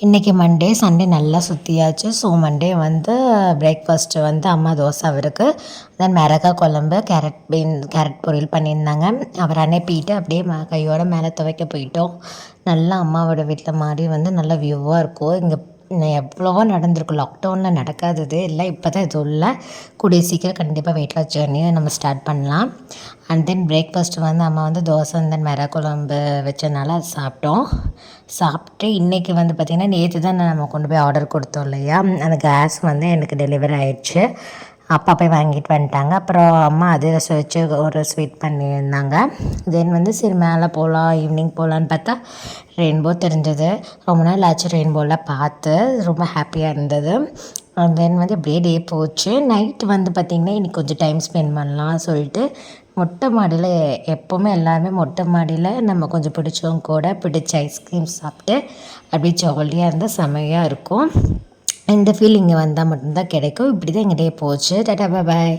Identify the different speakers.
Speaker 1: இன்றைக்கி Monday, Sunday நல்லா சுற்றியாச்சு. So Monday வந்து பிரேக்ஃபாஸ்ட்டு வந்து அம்மா தோசை அவருக்கு, தென் மிளகாய் குழம்பு, கேரட் பொரியல் பண்ணியிருந்தாங்க. அவர் அனுப்பிட்டு அப்படியே கையோட மேலே துவைக்க போயிட்டோம். நல்லா அம்மாவோட வீட்டில் மாதிரி வந்து நல்லா வியூவாக இருக்கும். இங்கே எவ்வளவோ நடந்திருக்கும். லாக்டவுனில் நடக்காதது இல்லை, இப்போ தான் எதுவும் இல்லை. கூடிய சீக்கிரம் கண்டிப்பாக வெயிட் லாஸ் ஜேர்னியை நம்ம ஸ்டார்ட் பண்ணலாம். அண்ட் தென் பிரேக்ஃபாஸ்ட்டு வந்து அம்மா வந்து தோசை தென் மிளகாய் குழம்பு வச்சனால அது சாப்பிட்டோம். சாப்பிட்டு இன்றைக்கி வந்து பார்த்திங்கன்னா நேற்று தான் நம்ம கொண்டு போய் ஆர்டர் கொடுத்தோம் இல்லையா, அந்த கேஸ் வந்து எனக்கு டெலிவரி ஆகிடுச்சு. அப்பா போய் வாங்கிட்டு வந்துட்டாங்க. அப்புறம் அம்மா அதிரசம் வச்சு ஒரு ஸ்வீட் பண்ணியிருந்தாங்க. தென் வந்து சரி மேலே போகலாம், ஈவினிங் போகலான்னு பார்த்தா ரெயின்போ தெரிஞ்சது. ரொம்ப நாள் ஆச்சு ரெயின்போவில் பார்த்து, ரொம்ப ஹாப்பியாக இருந்தது. தென் வந்து அப்படியே டே போச்சு. நைட்டு வந்து பார்த்திங்கன்னா இன்றைக்கி கொஞ்சம் டைம் ஸ்பெண்ட் பண்ணலாம் சொல்லிட்டு மொட்டை மாடியில், எப்போவுமே எல்லாருமே மொட்டை மாடியில் நம்ம கொஞ்சம் பிடிச்சவங்க கூட பிடிச்ச ஐஸ்கிரீம் சாப்பிட்டு அப்படியே ஜாலியாக இருந்தால் செமையாக இருக்கும். இந்த ஃபீல் இங்கே வந்தால் மட்டும்தான் கிடைக்கும். இப்படி தான் எங்கள் டே போச்சு. டாடா பாய்.